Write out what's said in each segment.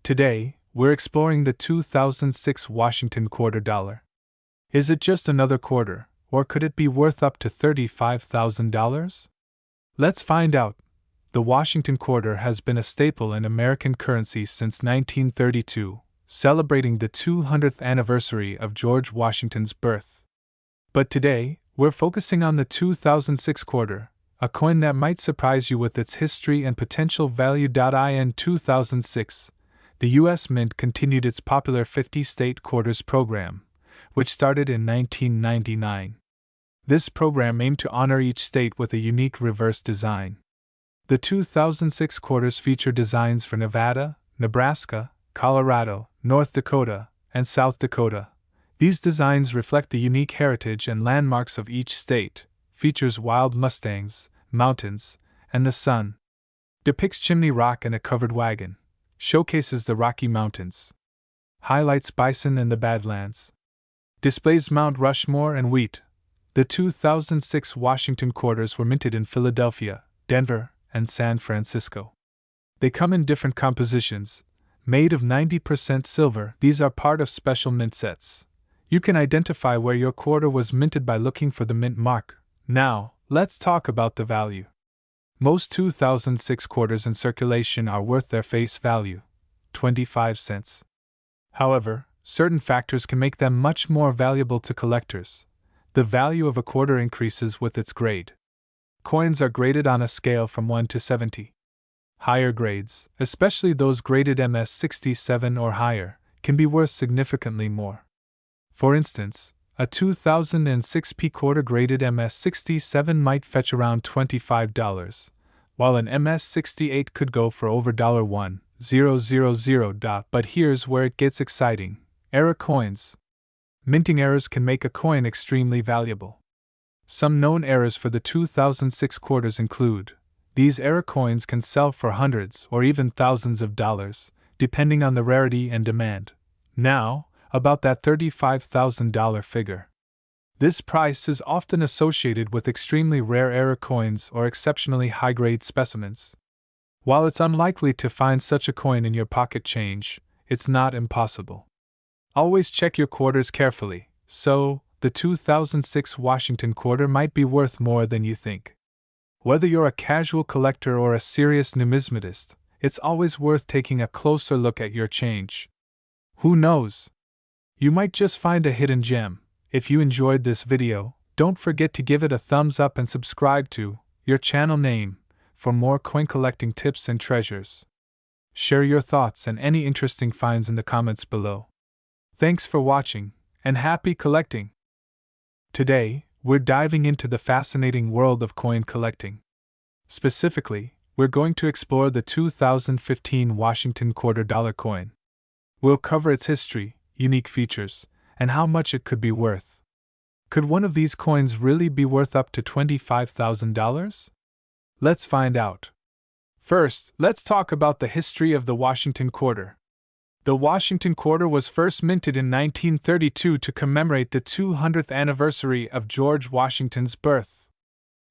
Today, we're exploring the 2006 Washington Quarterdollar. Is it just another quarter, or could it be worth up to $35,000? Let's find out. The Washington Quarter has been a staple in American currency since 1932, celebrating the 200th anniversary of George Washington's birth. But today, we're focusing on the 2006 quarter, a coin that might surprise you with its history and potential value. In 2006, the U.S. Mint continued its popular 50-state quarters program, which started in 1999. This program aimed to honor each state with a unique reverse design. The 2006 quarters feature designs for Nevada, Nebraska, Colorado, North Dakota, and South Dakota. These designs reflect the unique heritage and landmarks of each state, features wild mustangs, mountains, and the sun. Depicts Chimney Rock and a covered wagon. Showcases the Rocky Mountains. Highlights bison and the Badlands. Displays Mount Rushmore and wheat. The 2006 Washington quarters were minted in Philadelphia, Denver, and San Francisco. They come in different compositions, made of 90% silver. These are part of special mint sets. You can identify where your quarter was minted by looking for the mint mark. Now, let's talk about the value. Most 2006 quarters in circulation are worth their face value, 25 cents. However, certain factors can make them much more valuable to collectors. The value of a quarter increases with its grade. Coins are graded on a scale from 1 to 70. Higher grades, especially those graded MS 67 or higher, can be worth significantly more. For instance, a 2006 P quarter graded MS 67 might fetch around $25, while an MS 68 could go for over $1,000. But here's where it gets exciting. Error coins. Minting errors can make a coin extremely valuable. Some known errors for the 2006 quarters include: these error coins can sell for hundreds or even thousands of dollars, depending on the rarity and demand. Now, about that $35,000 figure. This price is often associated with extremely rare error coins or exceptionally high-grade specimens. While it's unlikely to find such a coin in your pocket change, it's not impossible. Always check your quarters carefully, so the 2006 Washington quarter might be worth more than you think. Whether you're a casual collector or a serious numismatist, it's always worth taking a closer look at your change. Who knows? You might just find a hidden gem. If you enjoyed this video, don't forget to give it a thumbs up and subscribe to your channel name for more coin collecting tips and treasures. Share your thoughts and any interesting finds in the comments below. Thanks for watching, and happy collecting! Today, we're diving into the fascinating world of coin collecting. Specifically, we're going to explore the 2015 Washington Quarterdollar coin. We'll cover its history, unique features, and how much it could be worth. Could one of these coins really be worth up to $25,000? Let's find out. First, let's talk about the history of the Washington Quarter. The Washington Quarter was first minted in 1932 to commemorate the 200th anniversary of George Washington's birth.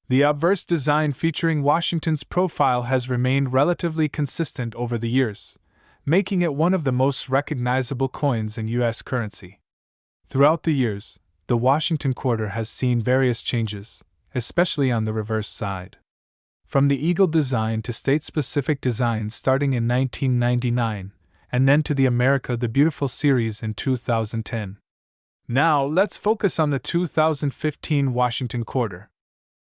The obverse design featuring Washington's profile has remained relatively consistent over the years, making it one of the most recognizable coins in U.S. currency. Throughout the years, the Washington Quarter has seen various changes, especially on the reverse side. From the eagle design to state-specific designs starting in 1999, and then to the America the Beautiful series in 2010. Now, let's focus on the 2015 Washington Quarter.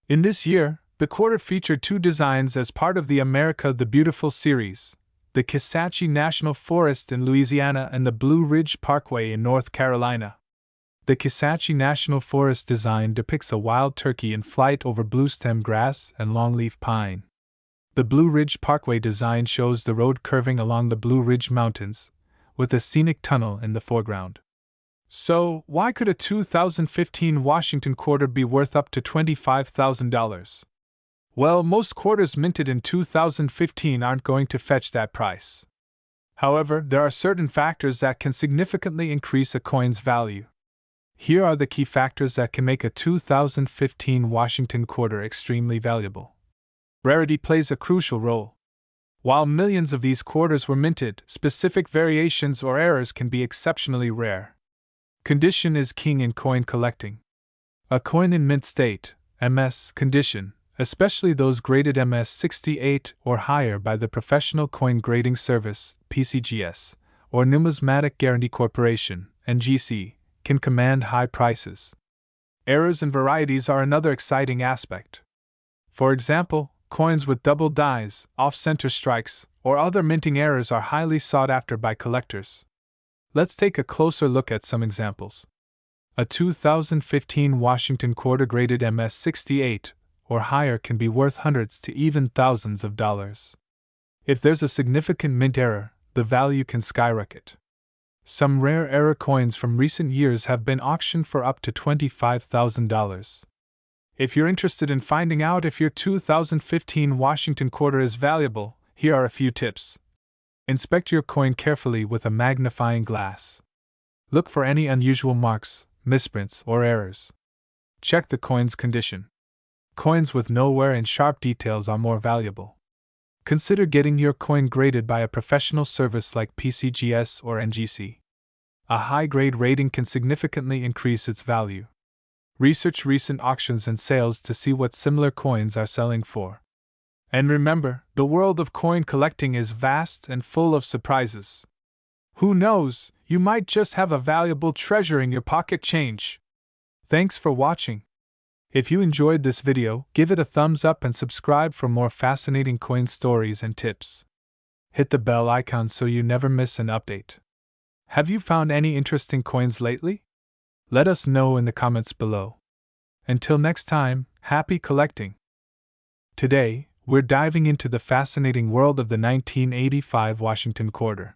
In this year, the quarter featured two designs as part of the America the Beautiful series: the Kisatchie National Forest in Louisiana and the Blue Ridge Parkway in North Carolina. The Kisatchie National Forest design depicts a wild turkey in flight over bluestem grass and longleaf pine. The Blue Ridge Parkway design shows the road curving along the Blue Ridge Mountains, with a scenic tunnel in the foreground. So, why could a 2015 Washington quarter be worth up to $25,000? Well, most quarters minted in 2015 aren't going to fetch that price. However, there are certain factors that can significantly increase a coin's value. Here are the key factors that can make a 2015 Washington quarter extremely valuable. Rarity plays a crucial role. While millions of these quarters were minted, specific variations or errors can be exceptionally rare. Condition is king in coin collecting. A coin in mint state, MS condition, especially those graded MS 68 or higher by the Professional Coin Grading Service, PCGS, or Numismatic Guarantee Corporation, NGC, can command high prices. Errors and varieties are another exciting aspect. For example, coins with double dies, off-center strikes, or other minting errors are highly sought after by collectors. Let's take a closer look at some examples. A 2015 Washington quarter graded MS 68 or higher can be worth hundreds to even thousands of dollars. If there's a significant mint error, the value can skyrocket. Some rare error coins from recent years have been auctioned for up to $25,000. If you're interested in finding out if your 2015 Washington quarter is valuable, here are a few tips. Inspect your coin carefully with a magnifying glass. Look for any unusual marks, misprints, or errors. Check the coin's condition. Coins with no wear and sharp details are more valuable. Consider getting your coin graded by a professional service like PCGS or NGC. A high-grade rating can significantly increase its value. Research recent auctions and sales to see what similar coins are selling for. And remember, the world of coin collecting is vast and full of surprises. Who knows, you might just have a valuable treasure in your pocket change. Thanks for watching. If you enjoyed this video, give it a thumbs up and subscribe for more fascinating coin stories and tips. Hit the bell icon so you never miss an update. Have you found any interesting coins lately? Let us know in the comments below. Until next time, happy collecting! Today, we're diving into the fascinating world of the 1985 Washington quarter.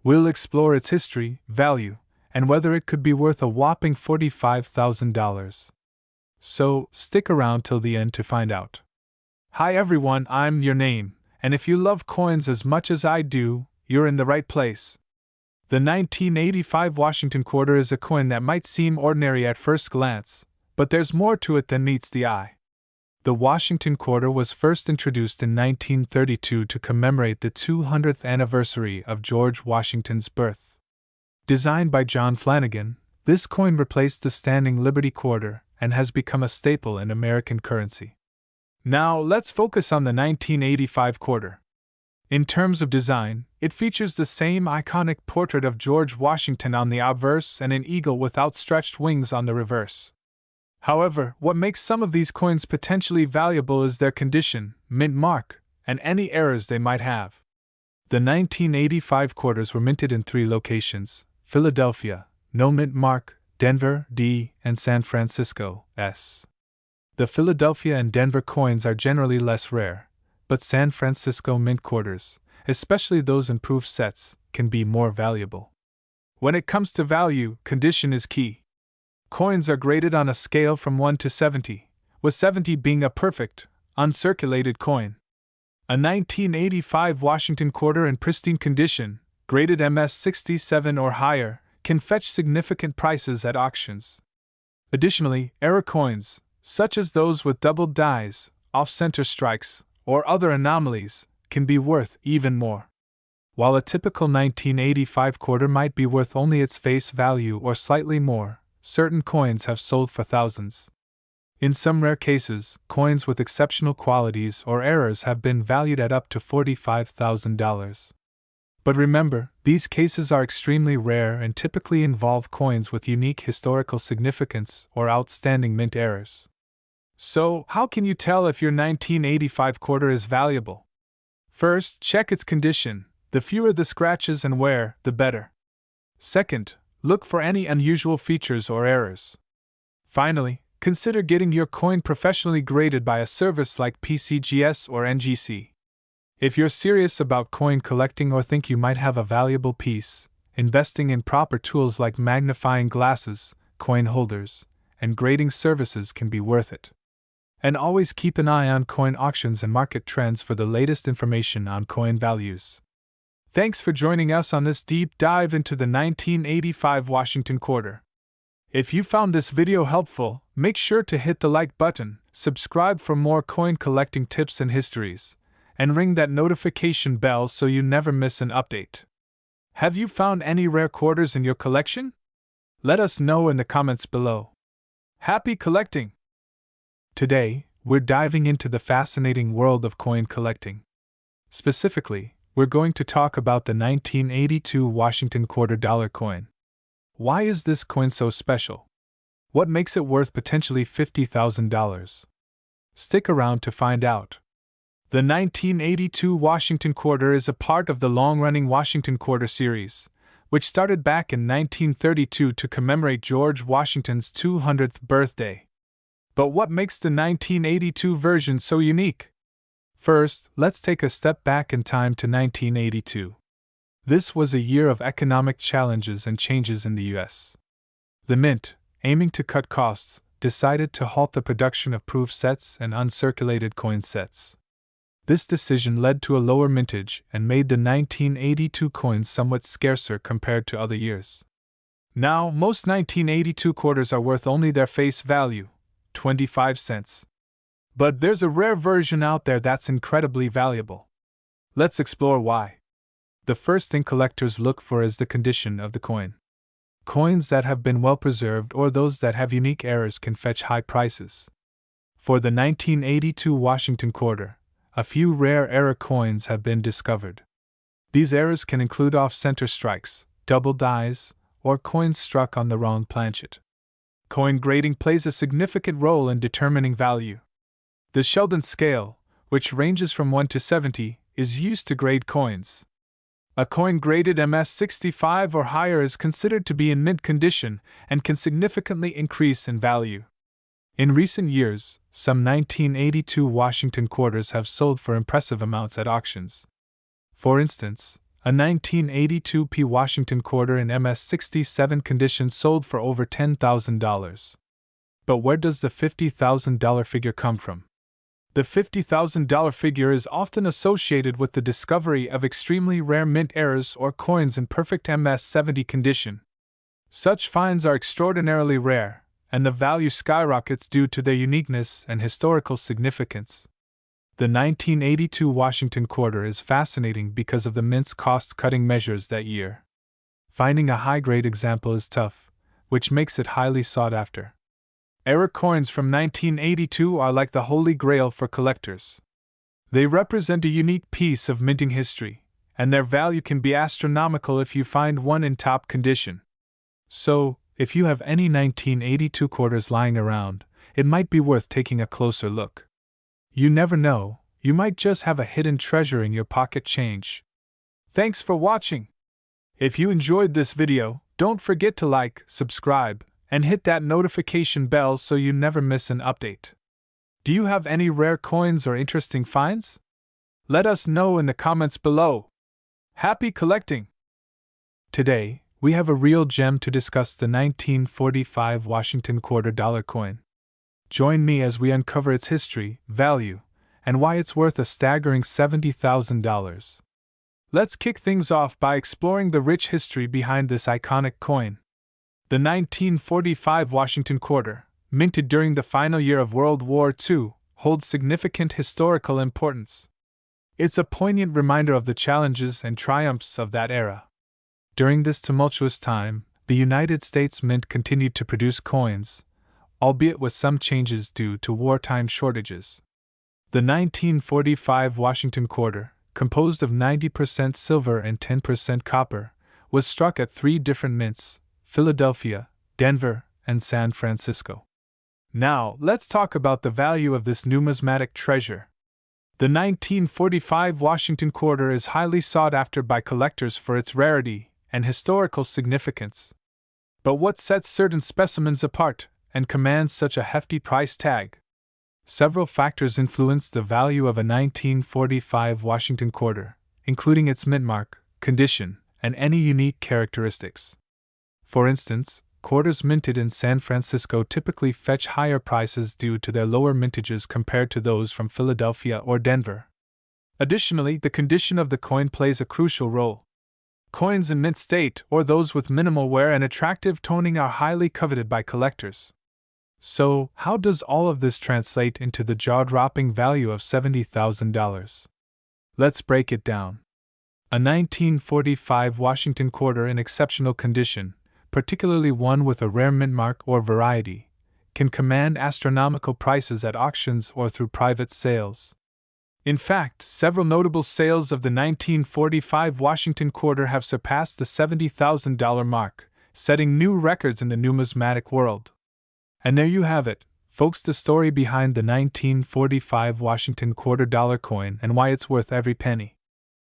We'll explore its history, value, and whether it could be worth a whopping $45,000. So, stick around till the end to find out. Hi everyone, I'm your name, and if you love coins as much as I do, you're in the right place. The 1985 Washington quarter is a coin that might seem ordinary at first glance, but there's more to it than meets the eye. The Washington quarter was first introduced in 1932 to commemorate the 200th anniversary of George Washington's birth. Designed by John Flanagan, this coin replaced the standing Liberty quarter and has become a staple in American currency. Now, let's focus on the 1985 quarter. In terms of design, it features the same iconic portrait of George Washington on the obverse and an eagle with outstretched wings on the reverse. However, what makes some of these coins potentially valuable is their condition, mint mark, and any errors they might have. The 1985 quarters were minted in 3 locations: Philadelphia, no mint mark, Denver, D, and San Francisco, S. The Philadelphia and Denver coins are generally less rare, but San Francisco mint quarters, especially those in proof sets, can be more valuable. When it comes to value, condition is key. Coins are graded on a scale from 1 to 70, with 70 being a perfect, uncirculated coin. A 1985 Washington quarter in pristine condition, graded MS 67 or higher, can fetch significant prices at auctions. Additionally, error coins, such as those with doubled dies, off-center strikes, or other anomalies, can be worth even more. While a typical 1985 quarter might be worth only its face value or slightly more, certain coins have sold for thousands. In some rare cases, coins with exceptional qualities or errors have been valued at up to $45,000. But remember, these cases are extremely rare and typically involve coins with unique historical significance or outstanding mint errors. So, how can you tell if your 1985 quarter is valuable? First, check its condition. The fewer the scratches and wear, the better. Second, look for any unusual features or errors. Finally, consider getting your coin professionally graded by a service like PCGS or NGC. If you're serious about coin collecting or think you might have a valuable piece, investing in proper tools like magnifying glasses, coin holders, and grading services can be worth it. And always keep an eye on coin auctions and market trends for the latest information on coin values. Thanks for joining us on this deep dive into the 1985 Washington quarter. If you found this video helpful, make sure to hit the like button, subscribe for more coin collecting tips and histories, and ring that notification bell so you never miss an update. Have you found any rare quarters in your collection? Let us know in the comments below. Happy collecting! Today, we're diving into the fascinating world of coin collecting. Specifically, we're going to talk about the 1982 Washington $quarter coin. Why is this coin so special? What makes it worth potentially $50,000? Stick around to find out. The 1982 Washington quarter is a part of the long-running Washington quarter series, which started back in 1932 to commemorate George Washington's 200th birthday. But what makes the 1982 version so unique? First, let's take a step back in time to 1982. This was a year of economic challenges and changes in the U.S. The Mint, aiming to cut costs, decided to halt the production of proof sets and uncirculated coin sets. This decision led to a lower mintage and made the 1982 coins somewhat scarcer compared to other years. Now, most 1982 quarters are worth only their face value, 25 cents. But there's a rare version out there that's incredibly valuable. Let's explore why. The first thing collectors look for is the condition of the coin. Coins that have been well preserved or those that have unique errors can fetch high prices. For the 1982 Washington quarter, a few rare error coins have been discovered. These errors can include off-center strikes, double dies, or coins struck on the wrong planchet. Coin grading plays a significant role in determining value. The Sheldon scale, which ranges from 1 to 70, is used to grade coins. A coin graded MS-65 or higher is considered to be in mint condition and can significantly increase in value. In recent years, some 1982 Washington quarters have sold for impressive amounts at auctions. For instance, a 1982 P Washington quarter in MS-67 condition sold for over $10,000. But where does the $50,000 figure come from? The $50,000 figure is often associated with the discovery of extremely rare mint errors or coins in perfect MS-70 condition. Such finds are extraordinarily rare, and the value skyrockets due to their uniqueness and historical significance. The 1982 Washington quarter is fascinating because of the mint's cost-cutting measures that year. Finding a high-grade example is tough, which makes it highly sought after. Error coins from 1982 are like the holy grail for collectors. They represent a unique piece of minting history, and their value can be astronomical if you find one in top condition. So, if you have any 1982 quarters lying around, it might be worth taking a closer look. You never know, you might just have a hidden treasure in your pocket change. Thanks for watching! If you enjoyed this video, don't forget to like, subscribe, and hit that notification bell so you never miss an update. Do you have any rare coins or interesting finds? Let us know in the comments below. Happy collecting! Today, we have a real gem to discuss, the 1945 Washington $quarter coin. Join me as we uncover its history, value, and why it's worth a staggering $70,000. Let's kick things off by exploring the rich history behind this iconic coin. The 1945 Washington quarter, minted during the final year of World War II, holds significant historical importance. It's a poignant reminder of the challenges and triumphs of that era. During this tumultuous time, the United States Mint continued to produce coins, albeit with some changes due to wartime shortages. The 1945 Washington quarter, composed of 90% silver and 10% copper, was struck at 3 different mints: Philadelphia, Denver, and San Francisco. Now, let's talk about the value of this numismatic treasure. The 1945 Washington quarter is highly sought after by collectors for its rarity and historical significance. But what sets certain specimens apart and commands such a hefty price tag? Several factors influence the value of a 1945 Washington quarter, including its mint mark, condition, and any unique characteristics. For instance, quarters minted in San Francisco typically fetch higher prices due to their lower mintages compared to those from Philadelphia or Denver. Additionally, the condition of the coin plays a crucial role. Coins in mint state, or those with minimal wear and attractive toning, are highly coveted by collectors. So, how does all of this translate into the jaw-dropping value of $70,000? Let's break it down. A 1945 Washington quarter in exceptional condition, particularly one with a rare mint mark or variety, can command astronomical prices at auctions or through private sales. In fact, several notable sales of the 1945 Washington quarter have surpassed the $70,000 mark, setting new records in the numismatic world. And there you have it, folks, the story behind the 1945 Washington $quarter coin and why it's worth every penny.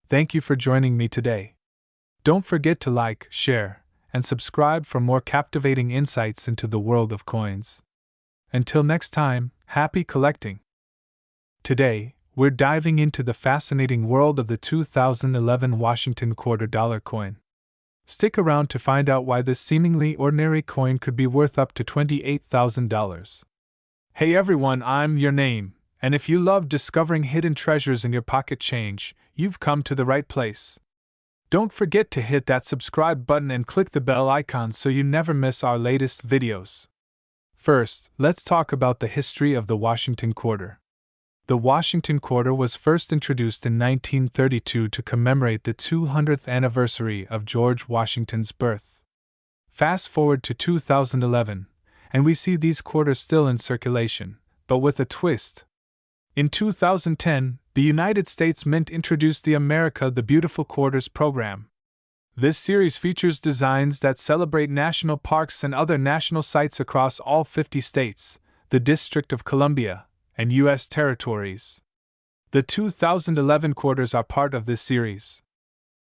Thank you for joining me today. Don't forget to like, share, and subscribe for more captivating insights into the world of coins. Until next time, happy collecting! Today, we're diving into the fascinating world of the 2011 Washington $quarter coin. Stick around to find out why this seemingly ordinary coin could be worth up to $28,000. Hey everyone, I'm your name, and if you love discovering hidden treasures in your pocket change, you've come to the right place. Don't forget to hit that subscribe button and click the bell icon so you never miss our latest videos. First, let's talk about the history of the Washington quarter. The Washington quarter was first introduced in 1932 to commemorate the 200th anniversary of George Washington's birth. Fast forward to 2011, and we see these quarters still in circulation, but with a twist. In 2010, the United States Mint introduced the America the Beautiful Quarters program. This series features designs that celebrate national parks and other national sites across all 50 states, the District of Columbia, and U.S. territories. The 2011 quarters are part of this series.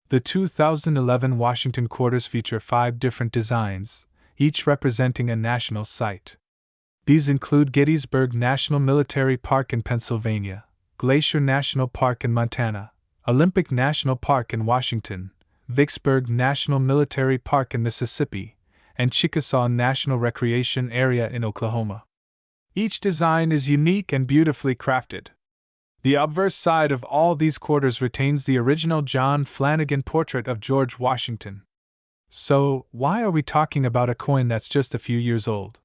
The 2011 Washington quarters feature 5 different designs, each representing a national site. These include Gettysburg National Military Park in Pennsylvania, Glacier National Park in Montana, Olympic National Park in Washington, Vicksburg National Military Park in Mississippi, and Chickasaw National Recreation Area in Oklahoma. Each design is unique and beautifully crafted. The obverse side of all these quarters retains the original John Flanagan portrait of George Washington. So, why are we talking about a coin that's just a few years old?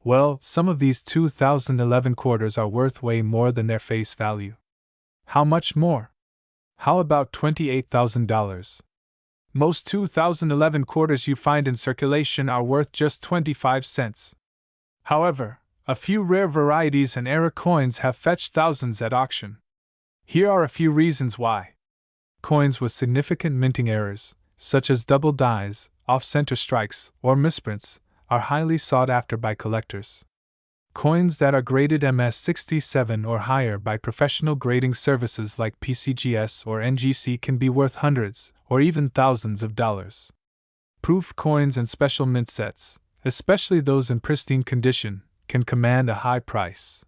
Well, some of these 2011 quarters are worth way more than their face value. How much more? How about $28,000? Most 2011 quarters you find in circulation are worth just 25 cents. However, a few rare varieties and error coins have fetched thousands at auction. Here are a few reasons why. Coins with significant minting errors, such as double dies, off-center strikes, or misprints, are highly sought after by collectors. Coins that are graded MS67 or higher by professional grading services like PCGS or NGC can be worth hundreds, or even thousands of dollars. Proof coins and special mint sets, especially those in pristine condition, can command a high price.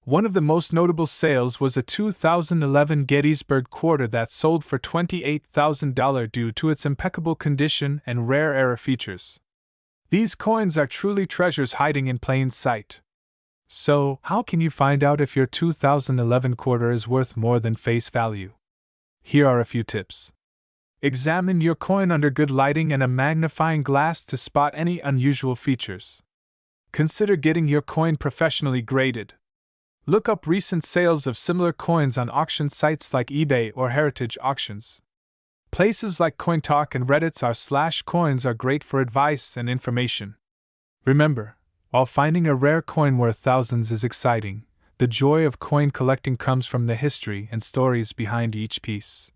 One of the most notable sales was a 2011 Gettysburg quarter that sold for $28,000 due to its impeccable condition and rare error features. These coins are truly treasures hiding in plain sight. So, how can you find out if your 2011 quarter is worth more than face value? Here are a few tips. Examine your coin under good lighting and a magnifying glass to spot any unusual features. Consider getting your coin professionally graded. Look up recent sales of similar coins on auction sites like eBay or Heritage Auctions. Places like CoinTalk and Reddit's r/coins are great for advice and information. Remember, while finding a rare coin worth thousands is exciting, the joy of coin collecting comes from the history and stories behind each piece.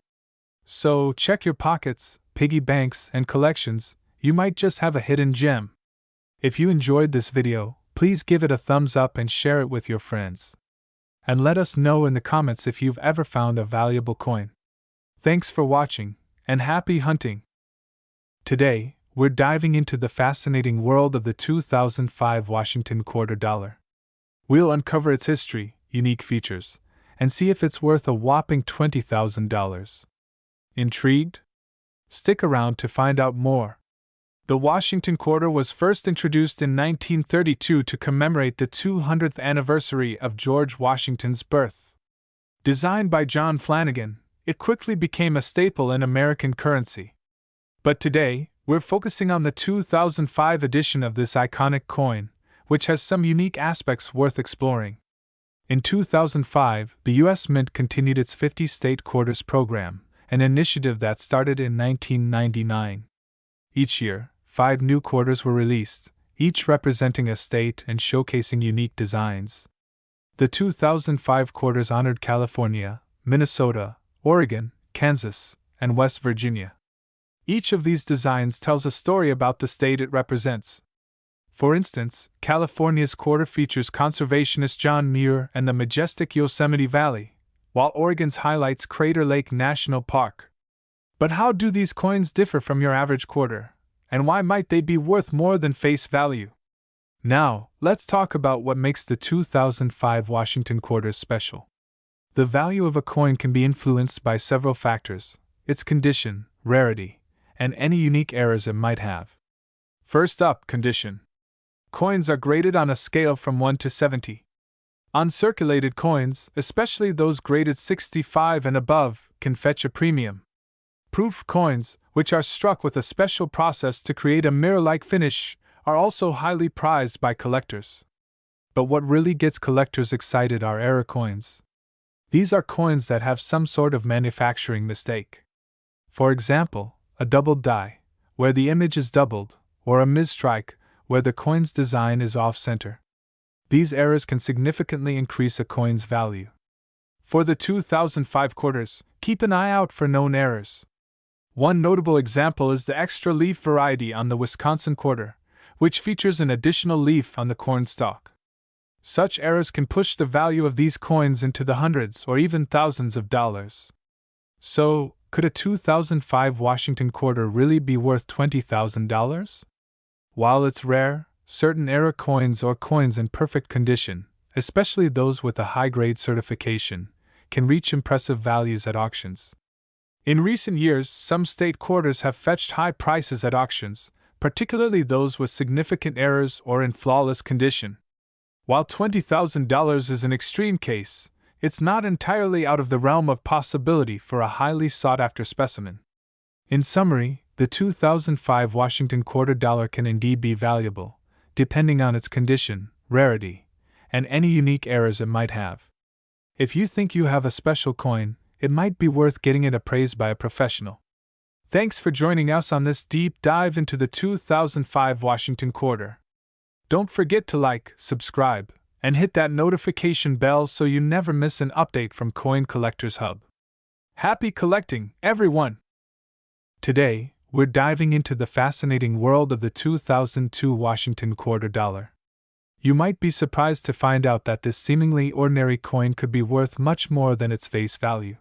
So check your pockets, piggy banks, and collections, you might just have a hidden gem. If you enjoyed this video, please give it a thumbs up and share it with your friends. And let us know in the comments if you've ever found a valuable coin. Thanks for watching, and happy hunting! Today, we're diving into the fascinating world of the 2005 Washington $quarter. We'll uncover its history, unique features, and see if it's worth a whopping $20,000. Intrigued? Stick around to find out more. The Washington quarter was first introduced in 1932 to commemorate the 200th anniversary of George Washington's birth. Designed by John Flanagan, it quickly became a staple in American currency. But today, we're focusing on the 2005 edition of this iconic coin, which has some unique aspects worth exploring. In 2005, the U.S. Mint continued its 50 state quarters program, an initiative that started in 1999. Each year, 5 new quarters were released, each representing a state and showcasing unique designs. The 2005 quarters honored California, Minnesota, Oregon, Kansas, and West Virginia. Each of these designs tells a story about the state it represents. For instance, California's quarter features conservationist John Muir and the majestic Yosemite Valley, while Oregon's highlights Crater Lake National Park. But how do these coins differ from your average quarter, and why might they be worth more than face value? Now, let's talk about what makes the 2005 Washington quarters special. The value of a coin can be influenced by several factors: its condition, rarity, and any unique errors it might have. First up, condition. Coins are graded on a scale from 1 to 70. Uncirculated coins, especially those graded 65 and above, can fetch a premium. Proof coins, which are struck with a special process to create a mirror-like finish, are also highly prized by collectors. But what really gets collectors excited are error coins. These are coins that have some sort of manufacturing mistake. For example, a doubled die, where the image is doubled, or a misstrike, where the coin's design is off-center. These errors can significantly increase a coin's value. For the 2005 quarters, keep an eye out for known errors. One notable example is the extra leaf variety on the Wisconsin quarter, which features an additional leaf on the corn stalk. Such errors can push the value of these coins into the hundreds or even thousands of dollars. So, could a 2005 Washington quarter really be worth $20,000? While it's rare, certain error coins or coins in perfect condition, especially those with a high-grade certification, can reach impressive values at auctions. In recent years, some state quarters have fetched high prices at auctions, particularly those with significant errors or in flawless condition. While $20,000 is an extreme case, it's not entirely out of the realm of possibility for a highly sought-after specimen. In summary, the 2005 Washington $quarter can indeed be valuable, depending on its condition, rarity, and any unique errors it might have. If you think you have a special coin, it might be worth getting it appraised by a professional. Thanks for joining us on this deep dive into the 2005 Washington quarter. Don't forget to like, subscribe, and hit that notification bell so you never miss an update from Coin Collectors Hub. Happy collecting, everyone! Today, we're diving into the fascinating world of the 2002 Washington $quarter. You might be surprised to find out that this seemingly ordinary coin could be worth much more than its face value.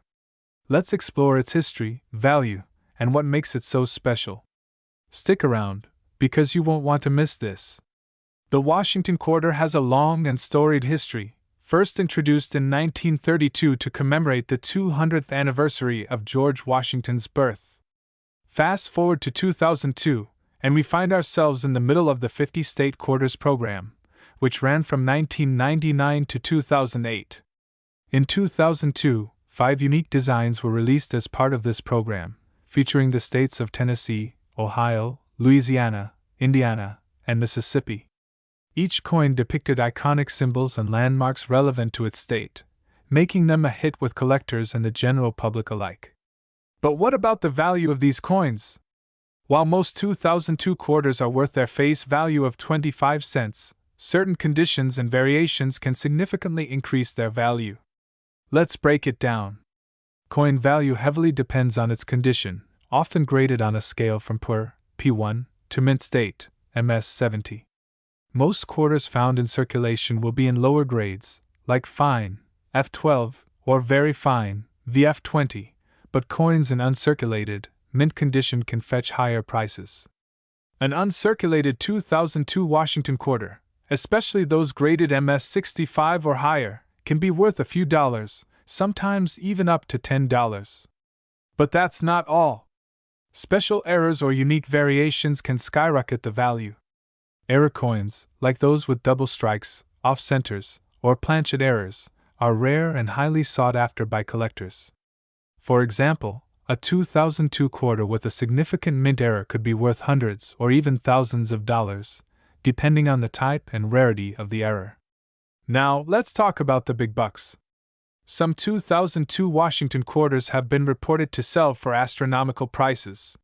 Let's explore its history, value, and what makes it so special. Stick around, because you won't want to miss this. The Washington quarter has a long and storied history, first introduced in 1932 to commemorate the 200th anniversary of George Washington's birth. Fast forward to 2002, and we find ourselves in the middle of the 50 state quarters program, which ran from 1999 to 2008. In 2002, 5 unique designs were released as part of this program, featuring the states of Tennessee, Ohio, Louisiana, Indiana, and Mississippi. Each coin depicted iconic symbols and landmarks relevant to its state, making them a hit with collectors and the general public alike. But what about the value of these coins? While most 2002 quarters are worth their face value of 25 cents, certain conditions and variations can significantly increase their value. Let's break it down. Coin value heavily depends on its condition, often graded on a scale from poor, P1, to mint state, MS 70. Most quarters found in circulation will be in lower grades, like fine, F12, or very fine, VF20, but coins in uncirculated, mint condition can fetch higher prices. An uncirculated 2002 Washington quarter, especially those graded MS 65 or higher, can be worth a few dollars, sometimes even up to $10. But that's not all. Special errors or unique variations can skyrocket the value. Error coins, like those with double strikes, off-centers, or planchet errors, are rare and highly sought after by collectors. For example, a 2002 quarter with a significant mint error could be worth hundreds or even thousands of dollars, depending on the type and rarity of the error. Now, let's talk about the big bucks. Some 2002 Washington quarters have been reported to sell for astronomical prices.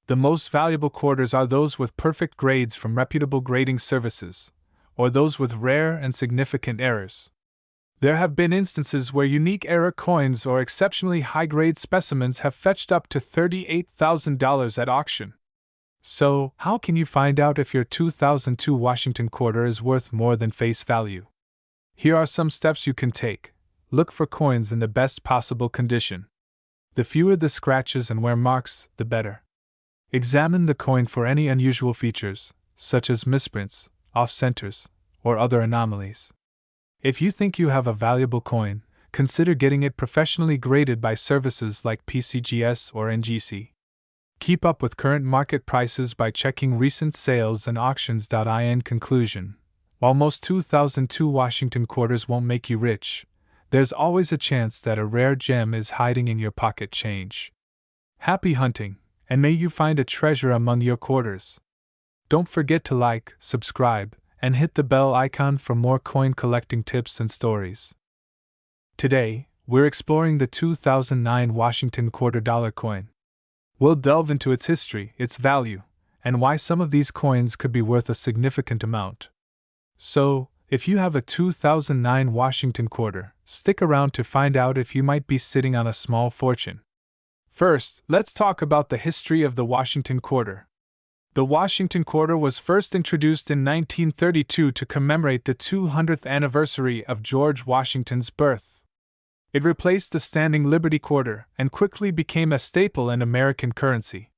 The most valuable quarters are those with perfect grades from reputable grading services, or those with rare and significant errors. There have been instances where unique error coins or exceptionally high-grade specimens have fetched up to $38,000 at auction. So, how can you find out if your 2002 Washington quarter is worth more than face value? Here are some steps you can take. Look for coins in the best possible condition. The fewer the scratches and wear marks, the better. Examine the coin for any unusual features, such as misprints, off-centers, or other anomalies. If you think you have a valuable coin, consider getting it professionally graded by services like PCGS or NGC. Keep up with current market prices by checking recent sales and auctions.in. Conclusion: while most 2002 Washington quarters won't make you rich, there's always a chance that a rare gem is hiding in your pocket change. Happy hunting, and may you find a treasure among your quarters. Don't forget to like, subscribe, and hit the bell icon for more coin collecting tips and stories. Today, we're exploring the 2009 Washington $Quarterdollar coin. We'll delve into its history, its value, and why some of these coins could be worth a significant amount. So, if you have a 2009 Washington quarter, stick around to find out if you might be sitting on a small fortune. First, let's talk about the history of the Washington quarter. The Washington quarter was first introduced in 1932 to commemorate the 200th anniversary of George Washington's birth. It replaced the standing Liberty quarter and quickly became a staple in American currency.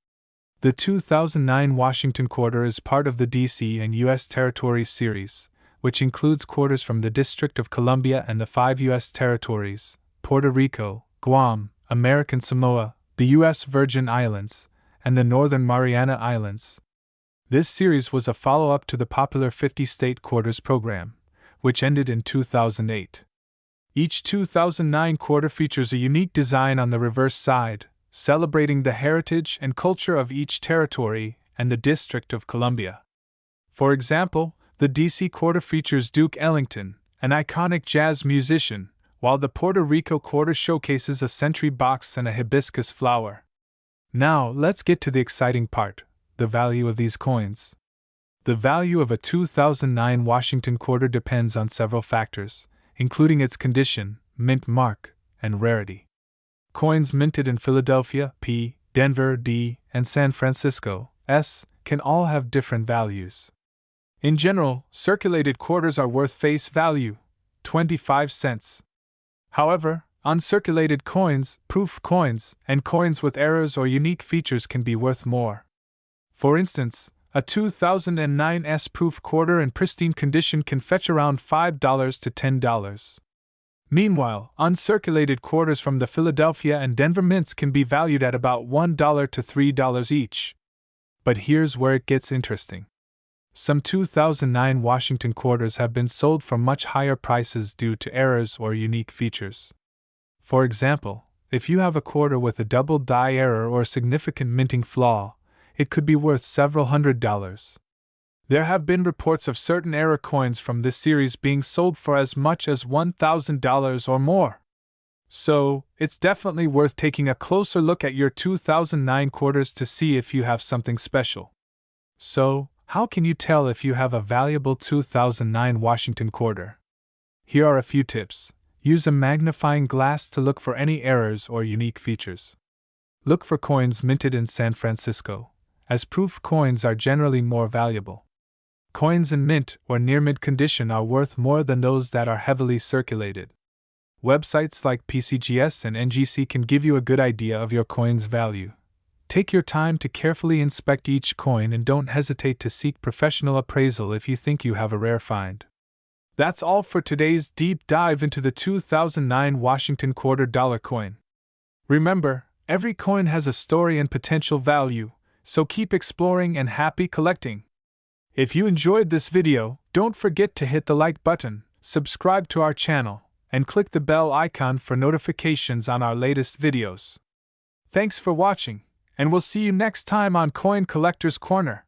The 2009 Washington quarter is part of the D.C. and U.S. Territories series, which includes quarters from the District of Columbia and the 5 U.S. territories: Puerto Rico, Guam, American Samoa, the U.S. Virgin Islands, and the Northern Mariana Islands. This series was a follow-up to the popular 50-state quarters program, which ended in 2008. Each 2009 quarter features a unique design on the reverse side, celebrating the heritage and culture of each territory and the District of Columbia. For example, the D.C. quarter features Duke Ellington, an iconic jazz musician, while the Puerto Rico quarter showcases a sentry box and a hibiscus flower. Now, let's get to the exciting part: the value of these coins. The value of a 2009 Washington quarter depends on several factors, including its condition, mint mark, and rarity. Coins minted in Philadelphia, P., Denver, D., and San Francisco, S., can all have different values. In general, circulated quarters are worth face value, 25 cents. However, uncirculated coins, proof coins, and coins with errors or unique features can be worth more. For instance, a 2009 S-proof quarter in pristine condition can fetch around $5 to $10. Meanwhile, uncirculated quarters from the Philadelphia and Denver mints can be valued at about $1 to $3 each. But here's where it gets interesting. Some 2009 Washington quarters have been sold for much higher prices due to errors or unique features. For example, if you have a quarter with a double die error or significant minting flaw, it could be worth several $100s. There have been reports of certain error coins from this series being sold for as much as $1,000 or more. So, it's definitely worth taking a closer look at your 2009 quarters to see if you have something special. So, how can you tell if you have a valuable 2009 Washington quarter? Here are a few tips. Use a magnifying glass to look for any errors or unique features. Look for coins minted in San Francisco, as proof coins are generally more valuable. Coins in mint or near mint condition are worth more than those that are heavily circulated. Websites like PCGS and NGC can give you a good idea of your coin's value. Take your time to carefully inspect each coin and don't hesitate to seek professional appraisal if you think you have a rare find. That's all for today's deep dive into the 2009 Washington $Quarterdollar coin. Remember, every coin has a story and potential value, so keep exploring and happy collecting. If you enjoyed this video, don't forget to hit the like button, subscribe to our channel, and click the bell icon for notifications on our latest videos. Thanks for watching, and we'll see you next time on Coin Collector's Corner.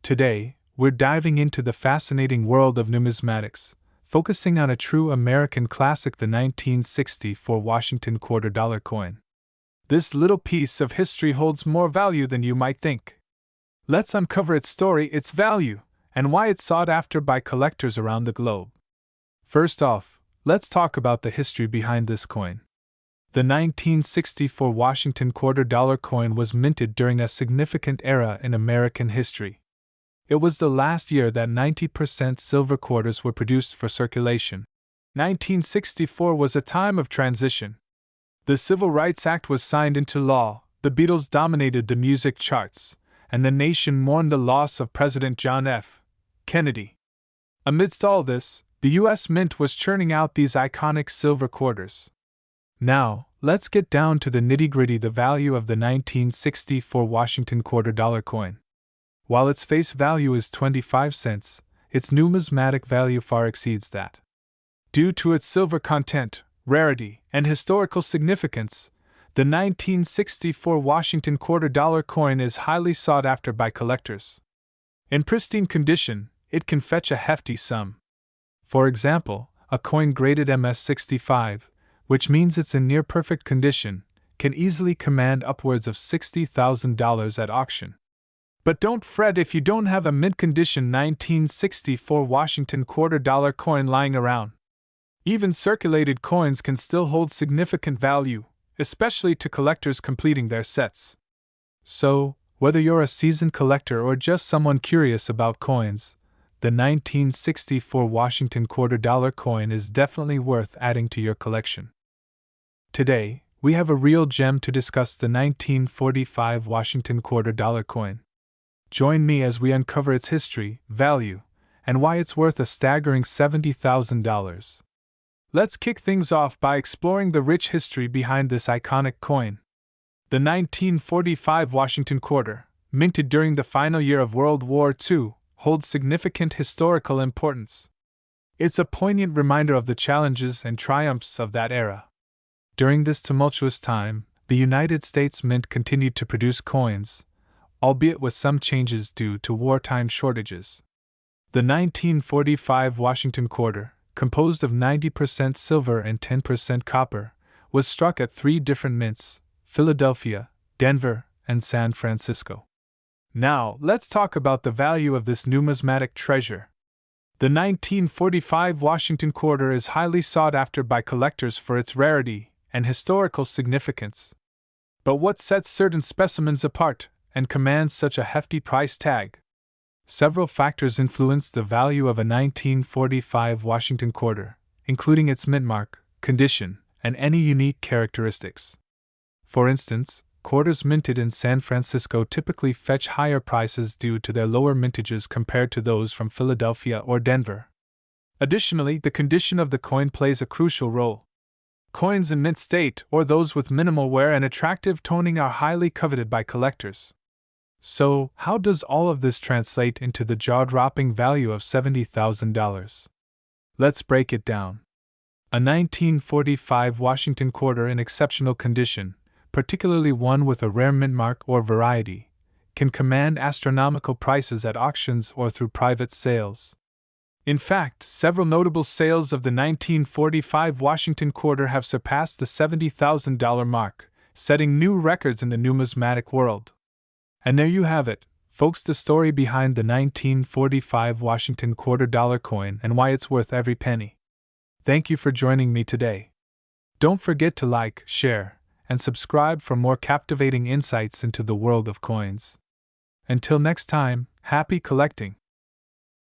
Today, we're diving into the fascinating world of numismatics, focusing on a true American classic, the 1964 Washington $quarter coin. This little piece of history holds more value than you might think. Let's uncover its story, its value, and why it's sought after by collectors around the globe. First off, let's talk about the history behind this coin. The 1964 Washington $quarter coin was minted during a significant era in American history. It was the last year that 90% silver quarters were produced for circulation. 1964 was a time of transition. The Civil Rights Act was signed into law, the Beatles dominated the music charts, and the nation mourned the loss of President John F. Kennedy. Amidst all this, the U.S. Mint was churning out these iconic silver quarters. Now, let's get down to the nitty-gritty, the value of the 1964 Washington $quarter coin. While its face value is 25 cents, its numismatic value far exceeds that. Due to its silver content, rarity, and historical significance, the 1964 Washington $quarter coin is highly sought after by collectors. In pristine condition, it can fetch a hefty sum. For example, a coin graded MS-65, which means it's in near-perfect condition, can easily command upwards of $60,000 at auction. But don't fret if you don't have a mint-condition 1964 Washington $quarter coin lying around. Even circulated coins can still hold significant value, especially to collectors completing their sets. So, whether you're a seasoned collector or just someone curious about coins, the 1964 Washington $quarter coin is definitely worth adding to your collection. Today, we have a real gem to discuss, the 1945 Washington $quarter coin. Join me as we uncover its history, value, and why it's worth a staggering $70,000. Let's kick things off by exploring the rich history behind this iconic coin. The 1945 Washington quarter, minted during the final year of World War II, holds significant historical importance. It's a poignant reminder of the challenges and triumphs of that era. During this tumultuous time, the United States Mint continued to produce coins, albeit with some changes due to wartime shortages. The 1945 Washington quarter, composed of 90% silver and 10% copper, was struck at 3 different mints: Philadelphia, Denver, and San Francisco. Now, let's talk about the value of this numismatic treasure. The 1945 Washington quarter is highly sought after by collectors for its rarity and historical significance. But what sets certain specimens apart and commands such a hefty price tag? Several factors influence the value of a 1945 Washington quarter, including its mint mark, condition, and any unique characteristics. For instance, quarters minted in San Francisco typically fetch higher prices due to their lower mintages compared to those from Philadelphia or Denver. Additionally, the condition of the coin plays a crucial role. Coins in mint state, or those with minimal wear and attractive toning, are highly coveted by collectors. So, how does all of this translate into the jaw-dropping value of $70,000? Let's break it down. A 1945 Washington quarter in exceptional condition, particularly one with a rare mint mark or variety, can command astronomical prices at auctions or through private sales. In fact, several notable sales of the 1945 Washington quarter have surpassed the $70,000 mark, setting new records in the numismatic world. And there you have it, folks, the story behind the 1945 Washington $quarter coin and why it's worth every penny. Thank you for joining me today. Don't forget to like, share, and subscribe for more captivating insights into the world of coins. Until next time, happy collecting!